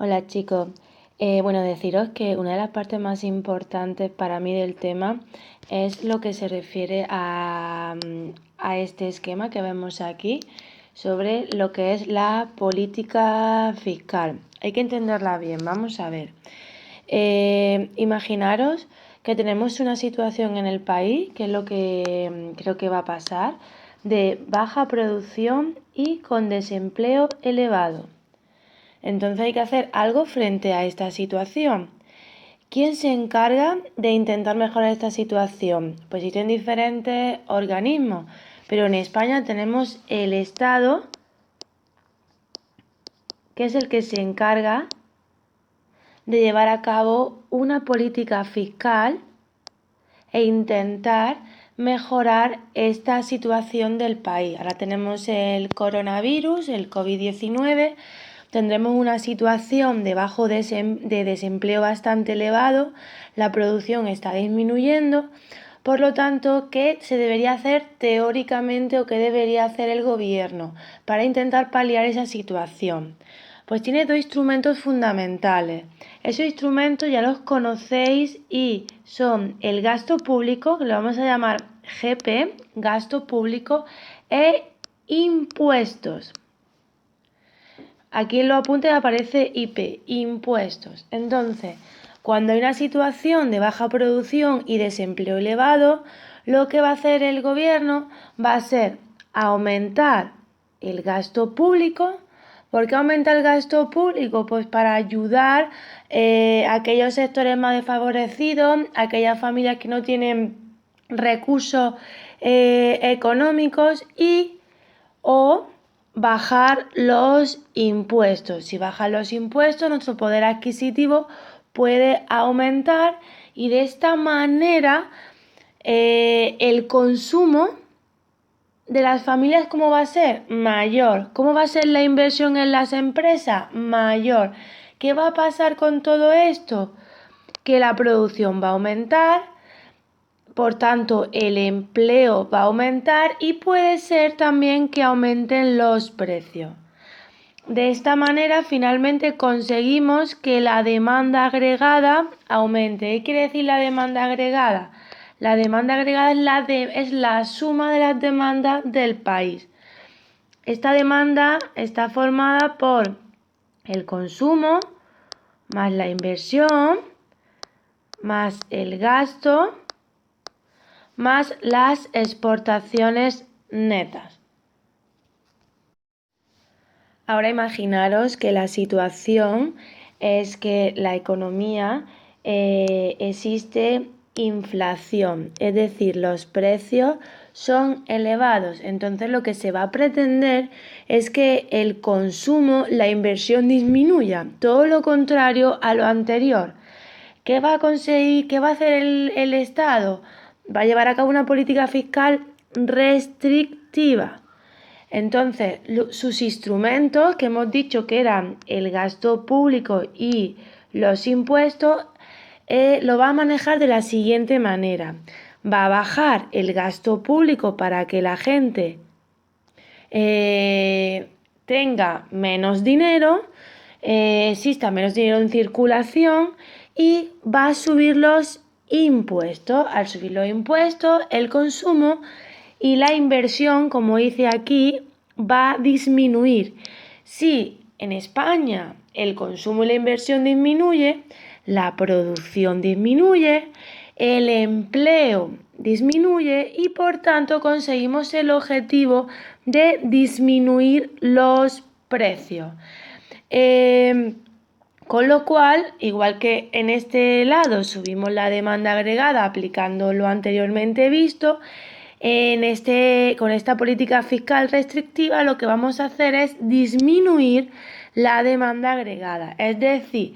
Hola chicos, deciros que una de las partes más importantes para mí del tema es lo que se refiere a este esquema que vemos aquí sobre lo que es la política fiscal. Hay que entenderla bien, vamos a ver. Imaginaros que tenemos una situación en el país, que es lo que creo que va a pasar, de baja producción y con desempleo elevado. Entonces hay que hacer algo frente a esta situación. ¿Quién se encarga de intentar mejorar esta situación? Pues existen diferentes organismos, pero en España tenemos el Estado, que es el que se encarga de llevar a cabo una política fiscal e intentar mejorar esta situación del país. Ahora tenemos el coronavirus, el COVID-19, tendremos una situación de desempleo bastante elevado, la producción está disminuyendo, por lo tanto, ¿qué se debería hacer teóricamente o qué debería hacer el gobierno para intentar paliar esa situación? Pues tiene dos instrumentos fundamentales. Esos instrumentos ya los conocéis y son el gasto público, que lo vamos a llamar GP, gasto público, e impuestos. Aquí en los apuntes aparece IP, impuestos. Entonces, cuando hay una situación de baja producción y desempleo elevado, lo que va a hacer el gobierno va a ser aumentar el gasto público. ¿Por qué aumenta el gasto público? Pues para ayudar a aquellos sectores más desfavorecidos, a aquellas familias que no tienen recursos económicos o bajar los impuestos. Si bajan los impuestos, nuestro poder adquisitivo puede aumentar y de esta manera el consumo de las familias, ¿cómo va a ser? Mayor. ¿Cómo va a ser la inversión en las empresas? Mayor. ¿Qué va a pasar con todo esto? Que la producción va a aumentar, por tanto el empleo va a aumentar y puede ser también que aumenten los precios. De esta manera finalmente conseguimos que la demanda agregada aumente. ¿Qué quiere decir la demanda agregada? La demanda agregada es la suma de las demandas del país. Esta demanda está formada por el consumo, más la inversión, más el gasto, más las exportaciones netas. Ahora imaginaros que la situación es que la economía existe inflación, es decir, los precios son elevados. Entonces lo que se va a pretender es que el consumo, la inversión disminuya, todo lo contrario a lo anterior. ¿Qué va a conseguir? ¿Qué va a hacer el Estado? Va a llevar a cabo una política fiscal restrictiva. Entonces, sus instrumentos, que hemos dicho que eran el gasto público y los impuestos, lo va a manejar de la siguiente manera. Va a bajar el gasto público para que la gente tenga menos dinero, exista menos dinero en circulación y va a subir los impuestos. Al subir los impuestos, el consumo y la inversión, como dice aquí, va a disminuir. Si en España el consumo y la inversión disminuye, la producción disminuye, el empleo disminuye y por tanto conseguimos el objetivo de disminuir los precios. Con lo cual, igual que en este lado subimos la demanda agregada aplicando lo anteriormente visto, con esta política fiscal restrictiva lo que vamos a hacer es disminuir la demanda agregada, es decir,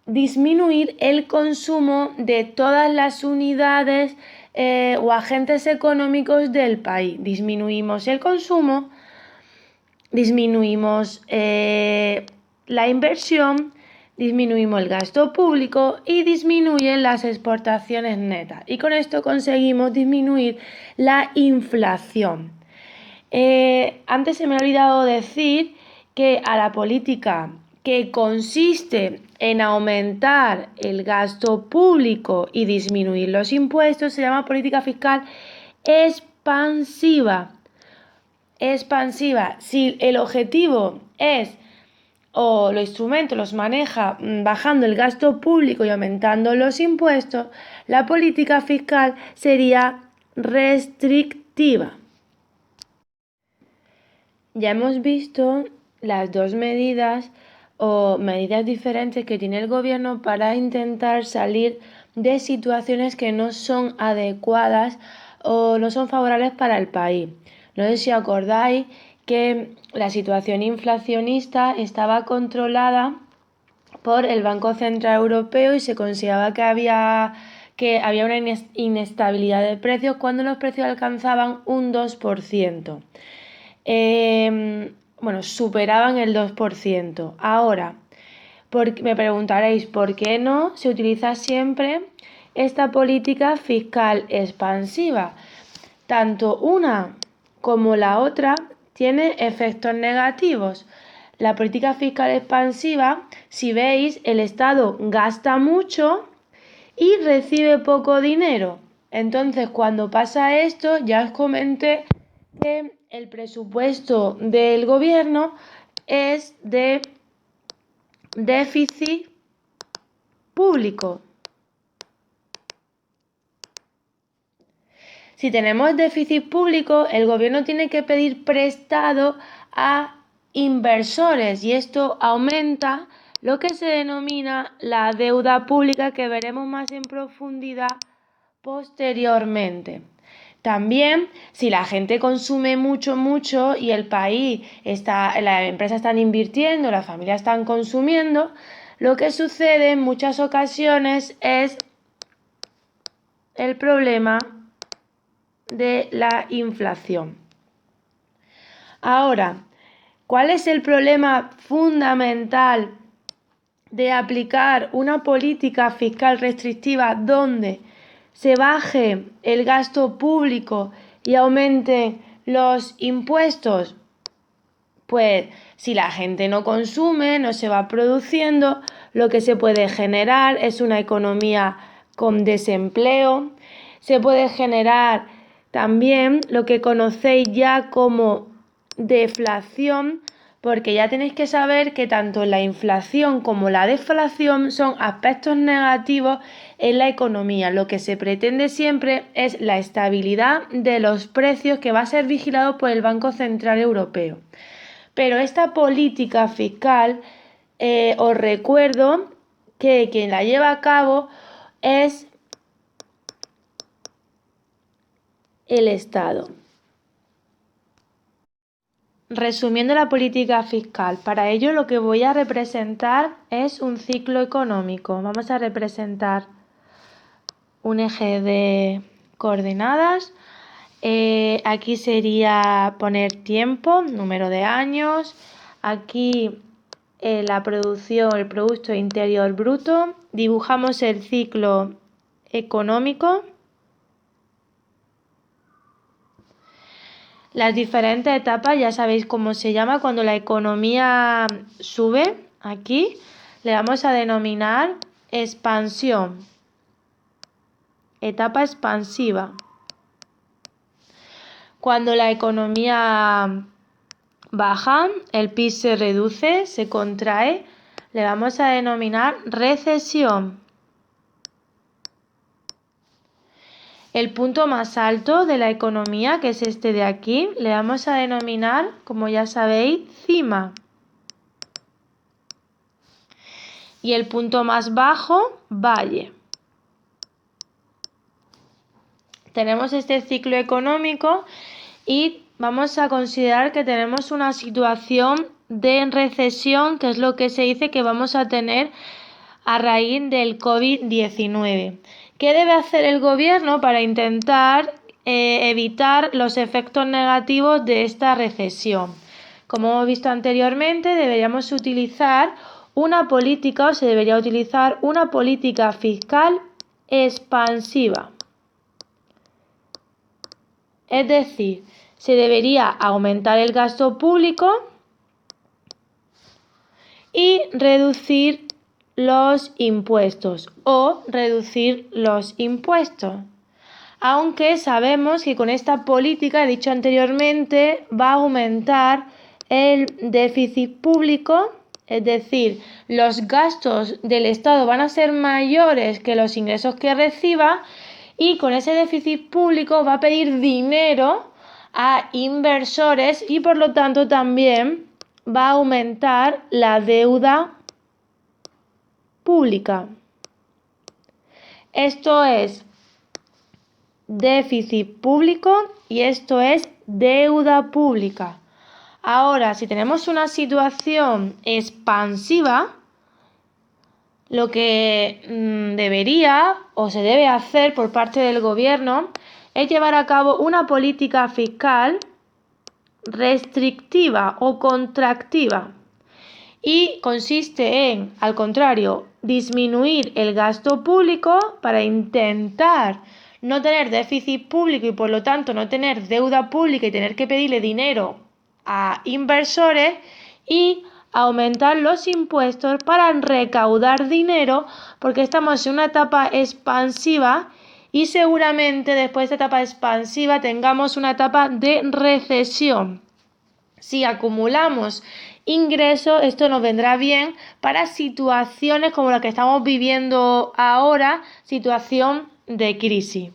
disminuir el consumo de todas las unidades o agentes económicos del país. Disminuimos el consumo, disminuimos la inversión, disminuimos el gasto público y disminuyen las exportaciones netas. Y con esto conseguimos disminuir la inflación. Antes se me ha olvidado decir que a la política que consiste en aumentar el gasto público y disminuir los impuestos, se llama política fiscal expansiva. Expansiva. Si el objetivo es o los instrumentos los maneja bajando el gasto público y aumentando los impuestos, la política fiscal sería restrictiva. Ya hemos visto las dos medidas o medidas diferentes que tiene el gobierno para intentar salir de situaciones que no son adecuadas o no son favorables para el país. No sé si acordáis que la situación inflacionista estaba controlada por el Banco Central Europeo y se consideraba que había una inestabilidad de precios cuando los precios alcanzaban un 2%. Superaban el 2%. Ahora, me preguntaréis, ¿por qué no se utiliza siempre esta política fiscal expansiva? Tanto una como la otra tiene efectos negativos. La política fiscal expansiva, si veis, el Estado gasta mucho y recibe poco dinero. Entonces, cuando pasa esto, ya os comenté que el presupuesto del gobierno es de déficit público. Si tenemos déficit público, el gobierno tiene que pedir prestado a inversores y esto aumenta lo que se denomina la deuda pública, que veremos más en profundidad posteriormente. También, si la gente consume mucho y el país las empresas están invirtiendo, las familias están consumiendo, lo que sucede en muchas ocasiones es el problema de la inflación. Ahora, ¿cuál es el problema fundamental de aplicar una política fiscal restrictiva donde se baje el gasto público y aumente los impuestos? Pues si la gente no consume, no se va produciendo, lo que se puede generar es una economía con desempleo. Se puede generar también lo que conocéis ya como deflación, porque ya tenéis que saber que tanto la inflación como la deflación son aspectos negativos en la economía. Lo que se pretende siempre es la estabilidad de los precios, que va a ser vigilado por el Banco Central Europeo. Pero esta política fiscal, os recuerdo que quien la lleva a cabo es el Estado. Resumiendo la política fiscal, para ello lo que voy a representar es un ciclo económico. Vamos a representar un eje de coordenadas. Aquí sería poner tiempo, número de años. Aquí la producción, el Producto Interior Bruto. Dibujamos el ciclo económico. Las diferentes etapas, ya sabéis cómo se llama cuando la economía sube. Aquí le vamos a denominar expansión, etapa expansiva. Cuando la economía baja, el PIB se reduce, se contrae, le vamos a denominar recesión. El punto más alto de la economía, que es este de aquí, le vamos a denominar, como ya sabéis, cima. Y el punto más bajo, valle. Tenemos este ciclo económico y vamos a considerar que tenemos una situación de recesión, que es lo que se dice que vamos a tener a raíz del COVID-19. ¿Qué debe hacer el gobierno para intentar evitar los efectos negativos de esta recesión? Como hemos visto anteriormente, deberíamos utilizar se debería utilizar una política fiscal expansiva. Es decir, se debería aumentar el gasto público y reducir los impuestos o reducir los impuestos. Aunque sabemos que con esta política, he dicho anteriormente, va a aumentar el déficit público, es decir, los gastos del Estado van a ser mayores que los ingresos que reciba y con ese déficit público va a pedir dinero a inversores y por lo tanto también va a aumentar la deuda pública. Esto es déficit público y esto es deuda pública. Ahora, si tenemos una situación expansiva, lo que debería o se debe hacer por parte del gobierno es llevar a cabo una política fiscal restrictiva o contractiva y consiste en, al contrario, disminuir el gasto público para intentar no tener déficit público y por lo tanto no tener deuda pública y tener que pedirle dinero a inversores y aumentar los impuestos para recaudar dinero porque estamos en una etapa expansiva y seguramente después de esta etapa expansiva tengamos una etapa de recesión. Si acumulamos ingresos, esto nos vendrá bien para situaciones como la que estamos viviendo ahora, situación de crisis.